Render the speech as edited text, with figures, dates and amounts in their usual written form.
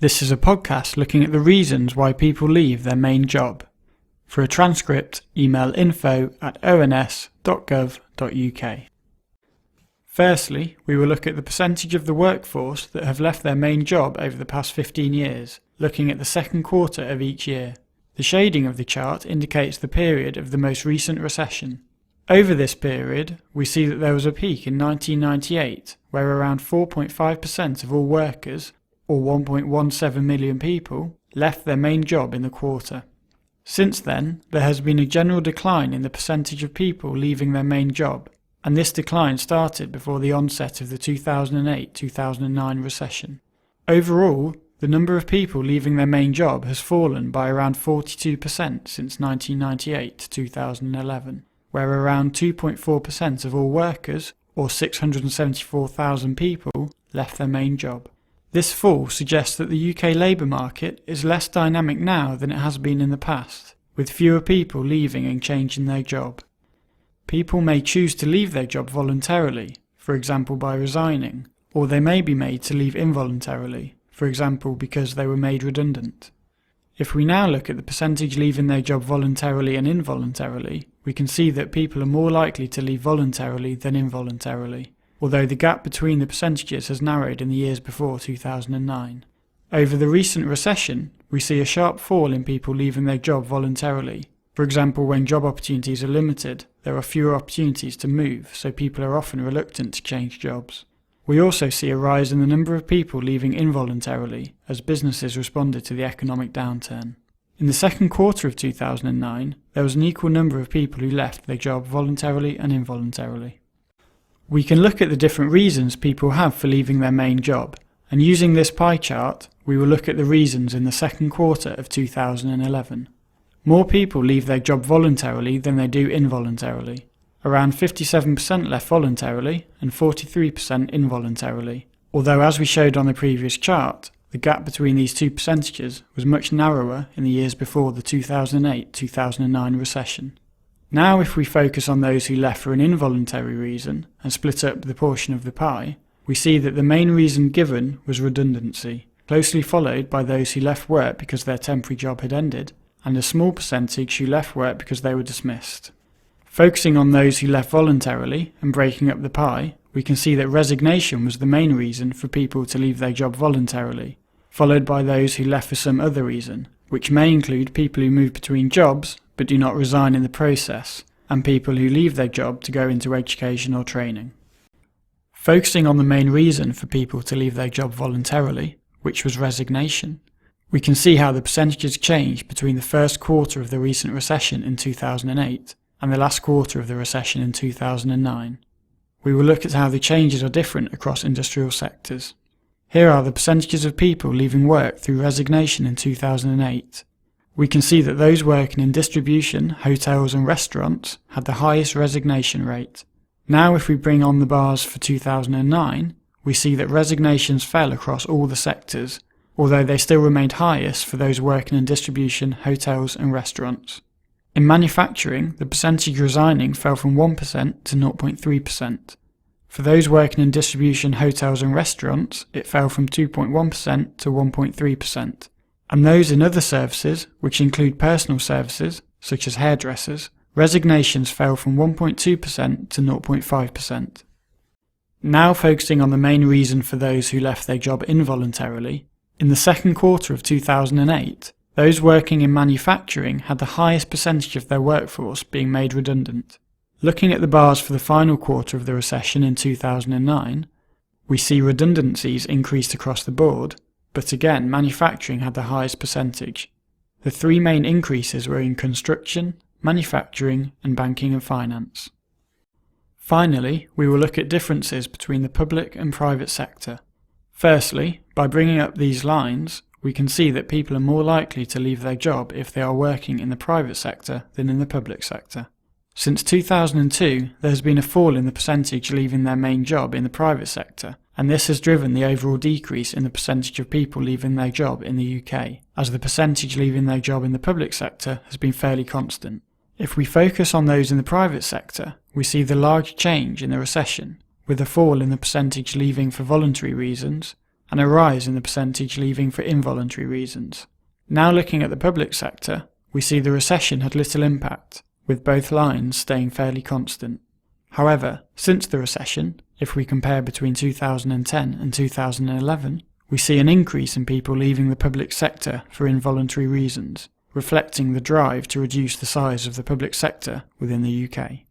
This is a podcast looking at the reasons why people leave their main job. For a transcript, email info@ons.gov.uk. Firstly, we will look at the percentage of the workforce that have left their main job over the past 15 years, looking at the second quarter of each year. The shading of the chart indicates the period of the most recent recession. Over this period, we see that there was a peak in 1998, where around 4.5% of all workers, or 1.17 million people, left their main job in the quarter. Since then, there has been a general decline in the percentage of people leaving their main job, and this decline started before the onset of the 2008-2009 recession. Overall, the number of people leaving their main job has fallen by around 42% since 1998 to 2011, where around 2.4% of all workers, or 674,000 people, left their main job. This fall suggests that the UK labour market is less dynamic now than it has been in the past, with fewer people leaving and changing their job. People may choose to leave their job voluntarily, for example by resigning, or they may be made to leave involuntarily, for example because they were made redundant. If we now look at the percentage leaving their job voluntarily and involuntarily, we can see that people are more likely to leave voluntarily than involuntarily, although the gap between the percentages has narrowed in the years before 2009. Over the recent recession, we see a sharp fall in people leaving their job voluntarily. For example, when job opportunities are limited, there are fewer opportunities to move, so people are often reluctant to change jobs. We also see a rise in the number of people leaving involuntarily as businesses responded to the economic downturn. In the second quarter of 2009, there was an equal number of people who left their job voluntarily and involuntarily. We can look at the different reasons people have for leaving their main job, and using this pie chart, we will look at the reasons in the second quarter of 2011. More people leave their job voluntarily than they do involuntarily. Around 57% left voluntarily and 43% involuntarily, although as we showed on the previous chart, the gap between these two percentages was much narrower in the years before the 2008-2009 recession. Now if we focus on those who left for an involuntary reason and split up the portion of the pie, we see that the main reason given was redundancy, closely followed by those who left work because their temporary job had ended, and a small percentage who left work because they were dismissed. Focusing on those who left voluntarily and breaking up the pie, we can see that resignation was the main reason for people to leave their job voluntarily, followed by those who left for some other reason, which may include people who move between jobs but do not resign in the process, and people who leave their job to go into education or training. Focusing on the main reason for people to leave their job voluntarily, which was resignation, we can see how the percentages changed between the first quarter of the recent recession in 2008 and the last quarter of the recession in 2009. We will look at how the changes are different across industrial sectors. Here are the percentages of people leaving work through resignation in 2008. We can see that those working in distribution, hotels and restaurants had the highest resignation rate. Now if we bring on the bars for 2009, we see that resignations fell across all the sectors, although they still remained highest for those working in distribution, hotels and restaurants. In manufacturing, the percentage resigning fell from 1% to 0.3%. For those working in distribution, hotels and restaurants, it fell from 2.1% to 1.3%. And those in other services, which include personal services, such as hairdressers, resignations fell from 1.2% to 0.5%. Now focusing on the main reason for those who left their job involuntarily, in the second quarter of 2008, those working in manufacturing had the highest percentage of their workforce being made redundant. Looking at the bars for the final quarter of the recession in 2009, we see redundancies increased across the board, but again manufacturing had the highest percentage. The three main increases were in construction, manufacturing and banking and finance. Finally, we will look at differences between the public and private sector. Firstly, by bringing up these lines, we can see that people are more likely to leave their job if they are working in the private sector than in the public sector. Since 2002, there has been a fall in the percentage leaving their main job in the private sector, and this has driven the overall decrease in the percentage of people leaving their job in the UK, as the percentage leaving their job in the public sector has been fairly constant. If we focus on those in the private sector, we see the large change in the recession, with a fall in the percentage leaving for voluntary reasons, and a rise in the percentage leaving for involuntary reasons. Now looking at the public sector, we see the recession had little impact, with both lines staying fairly constant. However, since the recession, if we compare between 2010 and 2011, we see an increase in people leaving the public sector for involuntary reasons, reflecting the drive to reduce the size of the public sector within the UK.